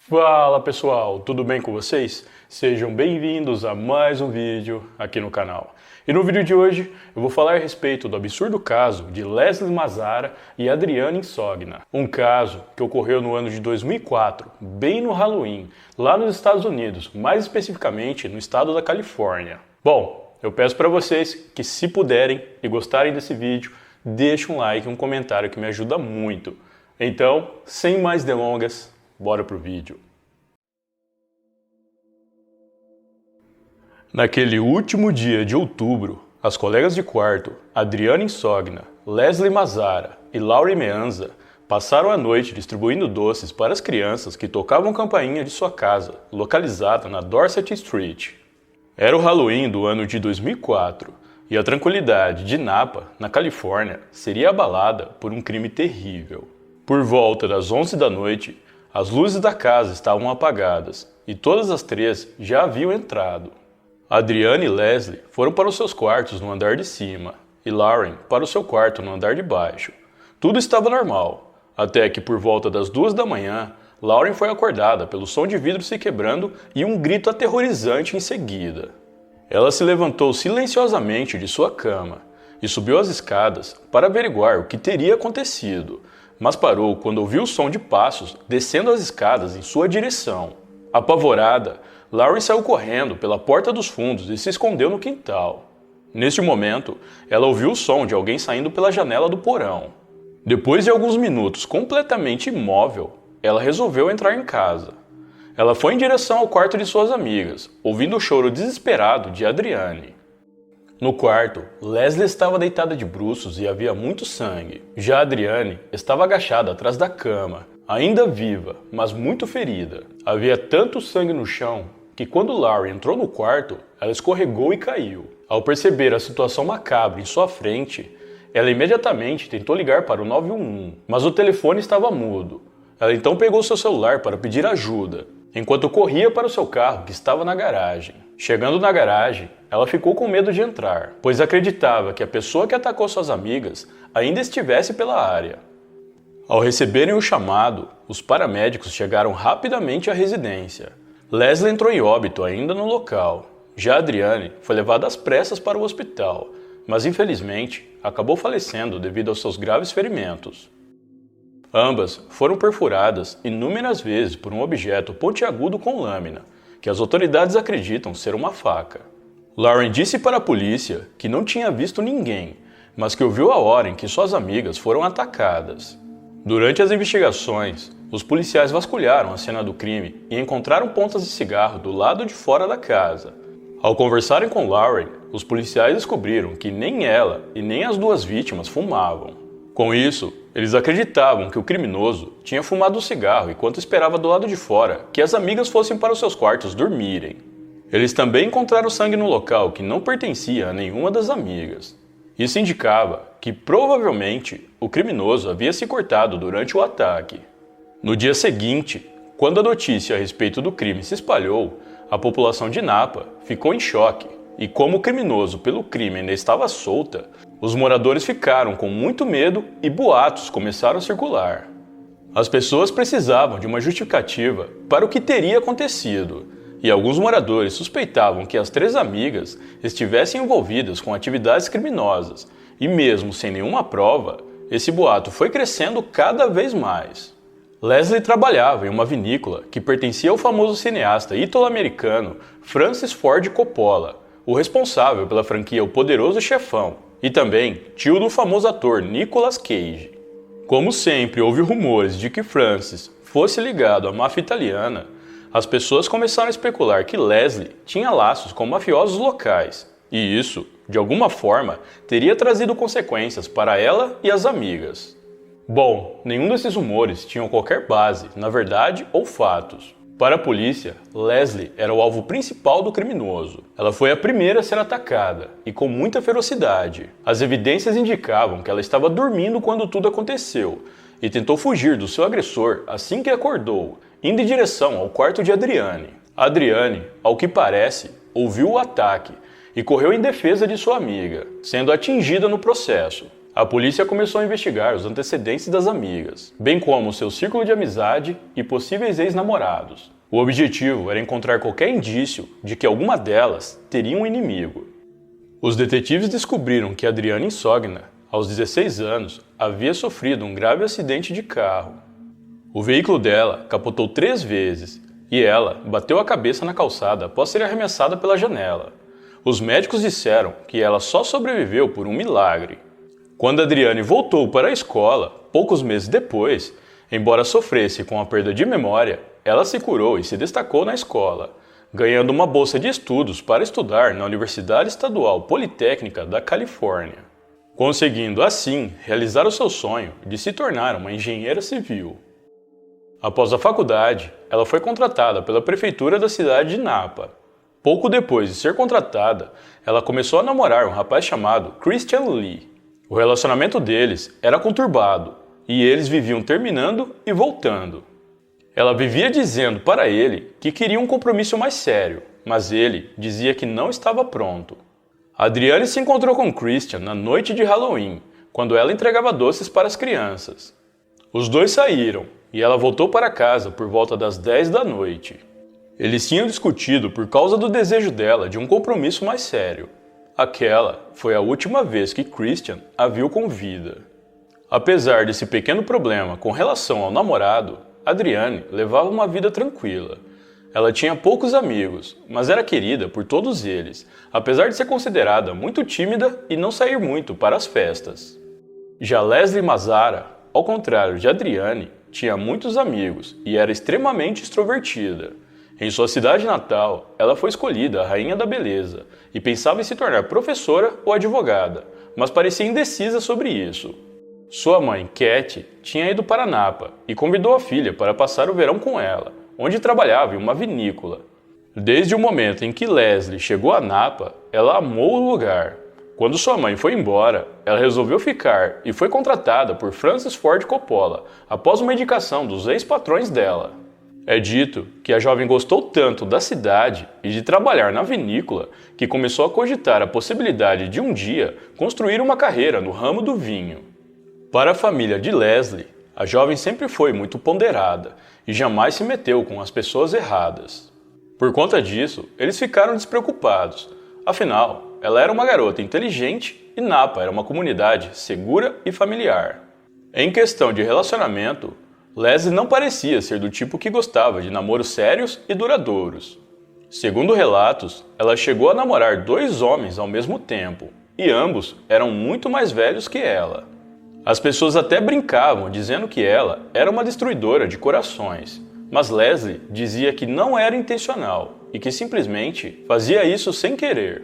Fala pessoal, tudo bem com vocês? Sejam bem-vindos a mais um vídeo aqui no canal. E no vídeo de hoje eu vou falar a respeito do absurdo caso de Leslie Mazara e Adriane Insogna. Um caso que ocorreu no ano de 2004, bem no Halloween, lá nos Estados Unidos, mais especificamente no estado da Califórnia. Bom, eu peço para vocês que, se puderem e gostarem desse vídeo, deixem um like e um comentário que me ajuda muito. Então, sem mais delongas, bora pro vídeo. Naquele último dia de outubro, as colegas de quarto, Adriane Insogna, Leslie Mazara e Laurie Meanza, passaram a noite distribuindo doces para as crianças que tocavam campainha de sua casa, localizada na Dorset Street. Era o Halloween do ano de 2004 e a tranquilidade de Napa, na Califórnia, seria abalada por um crime terrível. Por volta das 11 da noite, as luzes da casa estavam apagadas e todas as três já haviam entrado. Adriane e Leslie foram para os seus quartos no andar de cima e Lauren para o seu quarto no andar de baixo. Tudo estava normal, até que por volta das 2 da manhã, Lauren foi acordada pelo som de vidro se quebrando e um grito aterrorizante em seguida. Ela se levantou silenciosamente de sua cama e subiu as escadas para averiguar o que teria acontecido, mas parou quando ouviu o som de passos descendo as escadas em sua direção. Apavorada, Lauren saiu correndo pela porta dos fundos e se escondeu no quintal. Neste momento, ela ouviu o som de alguém saindo pela janela do porão. Depois de alguns minutos completamente imóvel, ela resolveu entrar em casa. Ela foi em direção ao quarto de suas amigas, ouvindo o choro desesperado de Adriane. No quarto, Leslie estava deitada de bruços e havia muito sangue. Já Adriane estava agachada atrás da cama, ainda viva, mas muito ferida. Havia tanto sangue no chão que quando Laurie entrou no quarto, ela escorregou e caiu. Ao perceber a situação macabra em sua frente, ela imediatamente tentou ligar para o 911, mas o telefone estava mudo. Ela então pegou seu celular para pedir ajuda, enquanto corria para o seu carro que estava na garagem. Chegando na garagem, ela ficou com medo de entrar, pois acreditava que a pessoa que atacou suas amigas ainda estivesse pela área. Ao receberem o chamado, os paramédicos chegaram rapidamente à residência. Leslie entrou em óbito ainda no local. Já Adriane foi levada às pressas para o hospital, mas infelizmente acabou falecendo devido aos seus graves ferimentos. Ambas foram perfuradas inúmeras vezes por um objeto pontiagudo com lâmina, que as autoridades acreditam ser uma faca. Lauren disse para a polícia que não tinha visto ninguém, mas que ouviu a hora em que suas amigas foram atacadas. Durante as investigações, os policiais vasculharam a cena do crime e encontraram pontas de cigarro do lado de fora da casa. Ao conversarem com Lauren, os policiais descobriram que nem ela e nem as duas vítimas fumavam. Com isso, eles acreditavam que o criminoso tinha fumado o cigarro enquanto esperava do lado de fora que as amigas fossem para os seus quartos dormirem. Eles também encontraram sangue no local que não pertencia a nenhuma das amigas. Isso indicava que provavelmente o criminoso havia se cortado durante o ataque. No dia seguinte, quando a notícia a respeito do crime se espalhou, a população de Napa ficou em choque e, como o criminoso pelo crime ainda estava solta, os moradores ficaram com muito medo e boatos começaram a circular. As pessoas precisavam de uma justificativa para o que teria acontecido, e alguns moradores suspeitavam que as três amigas estivessem envolvidas com atividades criminosas, e mesmo sem nenhuma prova, esse boato foi crescendo cada vez mais. Leslie trabalhava em uma vinícola que pertencia ao famoso cineasta ítalo-americano Francis Ford Coppola, o responsável pela franquia O Poderoso Chefão, e também tio do famoso ator Nicolas Cage. Como sempre houve rumores de que Francis fosse ligado à máfia italiana, as pessoas começaram a especular que Leslie tinha laços com mafiosos locais, e isso, de alguma forma, teria trazido consequências para ela e as amigas. Bom, nenhum desses rumores tinham qualquer base na verdade ou fatos. Para a polícia, Leslie era o alvo principal do criminoso. Ela foi a primeira a ser atacada, e com muita ferocidade. As evidências indicavam que ela estava dormindo quando tudo aconteceu, e tentou fugir do seu agressor assim que acordou, indo em direção ao quarto de Adriane. Adriane, ao que parece, ouviu o ataque e correu em defesa de sua amiga, sendo atingida no processo. A polícia começou a investigar os antecedentes das amigas, bem como seu círculo de amizade e possíveis ex-namorados. O objetivo era encontrar qualquer indício de que alguma delas teria um inimigo. Os detetives descobriram que Adriane Insogna, aos 16 anos, havia sofrido um grave acidente de carro. O veículo dela capotou 3 vezes e ela bateu a cabeça na calçada após ser arremessada pela janela. Os médicos disseram que ela só sobreviveu por um milagre. Quando Adriane voltou para a escola, poucos meses depois, embora sofresse com a perda de memória, ela se curou e se destacou na escola, ganhando uma bolsa de estudos para estudar na Universidade Estadual Politécnica da Califórnia, conseguindo assim realizar o seu sonho de se tornar uma engenheira civil. Após a faculdade, ela foi contratada pela prefeitura da cidade de Napa. Pouco depois de ser contratada, ela começou a namorar um rapaz chamado Christian Lee. O relacionamento deles era conturbado e eles viviam terminando e voltando. Ela vivia dizendo para ele que queria um compromisso mais sério, mas ele dizia que não estava pronto. Adriane se encontrou com Christian na noite de Halloween, quando ela entregava doces para as crianças. Os dois saíram e ela voltou para casa por volta das 10 da noite. Eles tinham discutido por causa do desejo dela de um compromisso mais sério. Aquela foi a última vez que Christian a viu com vida. Apesar desse pequeno problema com relação ao namorado, Adriane levava uma vida tranquila. Ela tinha poucos amigos, mas era querida por todos eles, apesar de ser considerada muito tímida e não sair muito para as festas. Já Leslie Mazzara, ao contrário de Adriane, tinha muitos amigos e era extremamente extrovertida. Em sua cidade natal, ela foi escolhida a rainha da beleza e pensava em se tornar professora ou advogada, mas parecia indecisa sobre isso. Sua mãe, Katie, tinha ido para Napa e convidou a filha para passar o verão com ela, onde trabalhava em uma vinícola. Desde o momento em que Leslie chegou a Napa, ela amou o lugar. Quando sua mãe foi embora, ela resolveu ficar e foi contratada por Francis Ford Coppola após uma indicação dos ex-patrões dela. É dito que a jovem gostou tanto da cidade e de trabalhar na vinícola que começou a cogitar a possibilidade de um dia construir uma carreira no ramo do vinho. Para a família de Leslie, a jovem sempre foi muito ponderada e jamais se meteu com as pessoas erradas. Por conta disso, eles ficaram despreocupados. Afinal, ela era uma garota inteligente e Napa era uma comunidade segura e familiar. Em questão de relacionamento, Leslie não parecia ser do tipo que gostava de namoros sérios e duradouros. Segundo relatos, ela chegou a namorar 2 homens ao mesmo tempo, e ambos eram muito mais velhos que ela. As pessoas até brincavam dizendo que ela era uma destruidora de corações, mas Leslie dizia que não era intencional e que simplesmente fazia isso sem querer.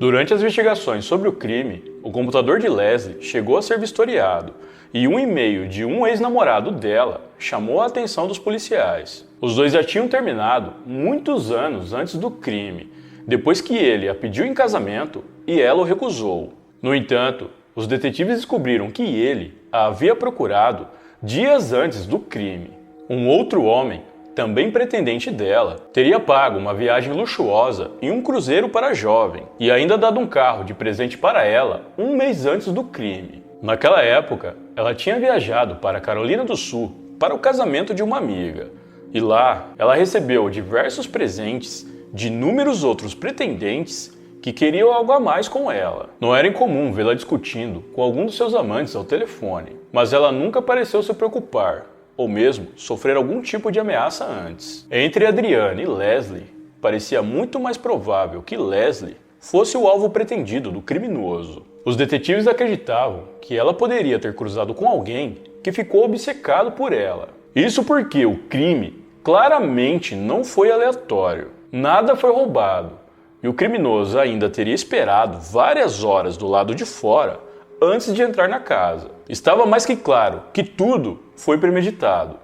Durante as investigações sobre o crime, o computador de Leslie chegou a ser vistoriado e um e-mail de um ex-namorado dela chamou a atenção dos policiais. Os dois já tinham terminado muitos anos antes do crime, depois que ele a pediu em casamento e ela o recusou. No entanto, os detetives descobriram que ele a havia procurado dias antes do crime. Um outro homem, também pretendente dela, teria pago uma viagem luxuosa em um cruzeiro para a jovem e ainda dado um carro de presente para ela um mês antes do crime. Naquela época, ela tinha viajado para a Carolina do Sul para o casamento de uma amiga, e lá ela recebeu diversos presentes de inúmeros outros pretendentes que queriam algo a mais com ela. Não era incomum vê-la discutindo com algum dos seus amantes ao telefone, mas ela nunca pareceu se preocupar, ou mesmo sofrer algum tipo de ameaça antes. Entre Adriane e Leslie, parecia muito mais provável que Leslie fosse o alvo pretendido do criminoso. Os detetives acreditavam que ela poderia ter cruzado com alguém que ficou obcecado por ela. Isso porque o crime claramente não foi aleatório. Nada foi roubado. E o criminoso ainda teria esperado várias horas do lado de fora antes de entrar na casa. Estava mais que claro que tudo foi premeditado.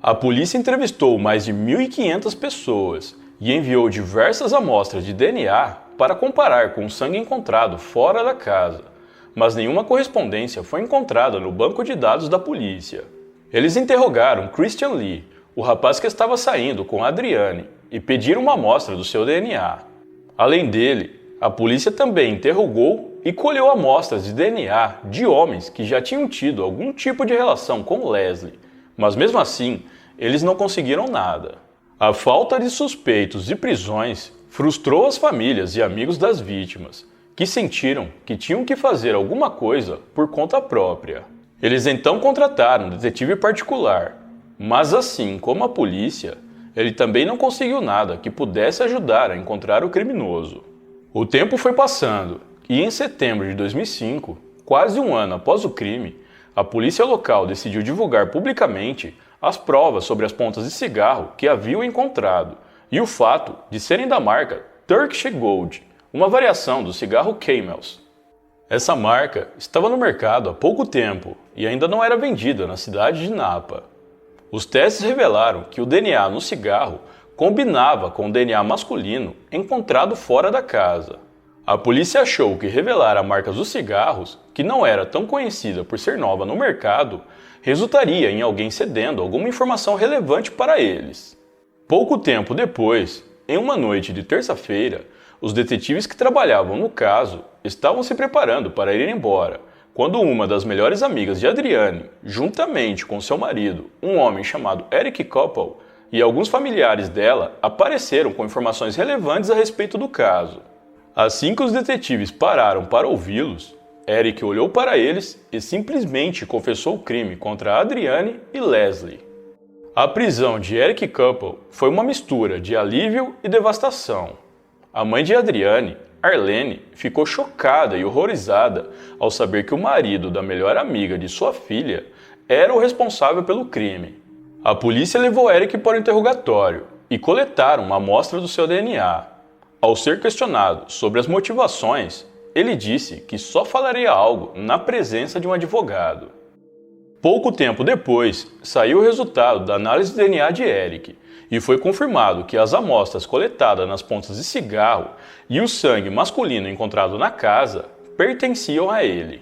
A polícia entrevistou mais de 1.500 pessoas e enviou diversas amostras de DNA para comparar com o sangue encontrado fora da casa, mas nenhuma correspondência foi encontrada no banco de dados da polícia. Eles interrogaram Christian Lee, o rapaz que estava saindo com Adriane, e pediram uma amostra do seu DNA. Além dele, a polícia também interrogou e colheu amostras de DNA de homens que já tinham tido algum tipo de relação com Leslie, mas mesmo assim, eles não conseguiram nada. A falta de suspeitos e prisões frustrou as famílias e amigos das vítimas, que sentiram que tinham que fazer alguma coisa por conta própria. Eles então contrataram um detetive particular, mas assim como a polícia, ele também não conseguiu nada que pudesse ajudar a encontrar o criminoso. O tempo foi passando e em setembro de 2005, quase um ano após o crime, a polícia local decidiu divulgar publicamente as provas sobre as pontas de cigarro que haviam encontrado e o fato de serem da marca Turkish Gold, uma variação do cigarro Camels. Essa marca estava no mercado há pouco tempo e ainda não era vendida na cidade de Napa. Os testes revelaram que o DNA no cigarro combinava com o DNA masculino encontrado fora da casa. A polícia achou que revelar a marca dos cigarros, que não era tão conhecida por ser nova no mercado, resultaria em alguém cedendo alguma informação relevante para eles. Pouco tempo depois, em uma noite de terça-feira, os detetives que trabalhavam no caso estavam se preparando para ir embora, quando uma das melhores amigas de Adriane, juntamente com seu marido, um homem chamado Eric Koppel, e alguns familiares dela apareceram com informações relevantes a respeito do caso. Assim que os detetives pararam para ouvi-los, Eric olhou para eles e simplesmente confessou o crime contra Adriane e Leslie. A prisão de Eric Koppel foi uma mistura de alívio e devastação. A mãe de Adriane, Arlene, ficou chocada e horrorizada ao saber que o marido da melhor amiga de sua filha era o responsável pelo crime. A polícia levou Eric para o interrogatório e coletaram uma amostra do seu DNA. Ao ser questionado sobre as motivações, ele disse que só falaria algo na presença de um advogado. Pouco tempo depois, saiu o resultado da análise de DNA de Eric e foi confirmado que as amostras coletadas nas pontas de cigarro e o sangue masculino encontrado na casa pertenciam a ele.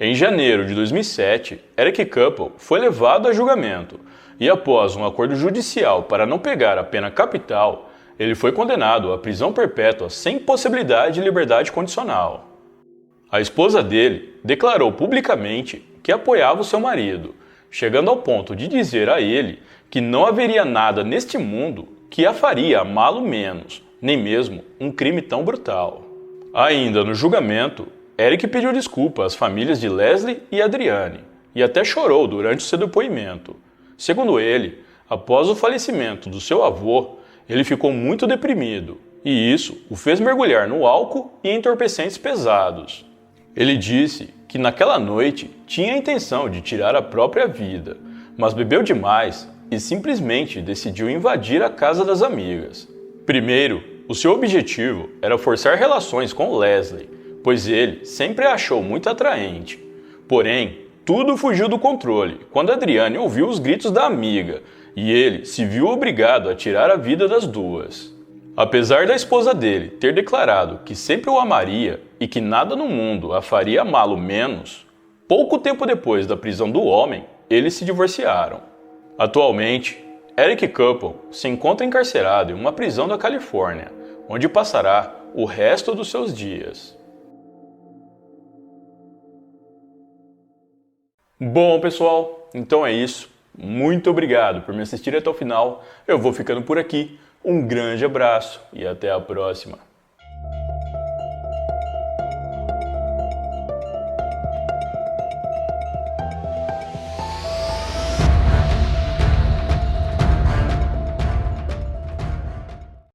Em janeiro de 2007, Eric Koppel foi levado a julgamento e, após um acordo judicial para não pegar a pena capital, ele foi condenado à prisão perpétua sem possibilidade de liberdade condicional. A esposa dele declarou publicamente que apoiava o seu marido, chegando ao ponto de dizer a ele que não haveria nada neste mundo que a faria amá-lo menos, nem mesmo um crime tão brutal. Ainda no julgamento, Eric pediu desculpa às famílias de Leslie e Adriane, e até chorou durante o seu depoimento. Segundo ele, após o falecimento do seu avô, ele ficou muito deprimido, e isso o fez mergulhar no álcool e entorpecentes pesados. Ele disse que naquela noite tinha a intenção de tirar a própria vida, mas bebeu demais e simplesmente decidiu invadir a casa das amigas. Primeiro, o seu objetivo era forçar relações com Leslie, pois ele sempre a achou muito atraente. Porém, tudo fugiu do controle quando Adriane ouviu os gritos da amiga e ele se viu obrigado a tirar a vida das duas. Apesar da esposa dele ter declarado que sempre o amaria e que nada no mundo a faria amá-lo menos, pouco tempo depois da prisão do homem, eles se divorciaram. Atualmente, Eric Koppel se encontra encarcerado em uma prisão da Califórnia, onde passará o resto dos seus dias. Bom, pessoal, então é isso. Muito obrigado por me assistir até o final. Eu vou ficando por aqui. Um grande abraço e até a próxima.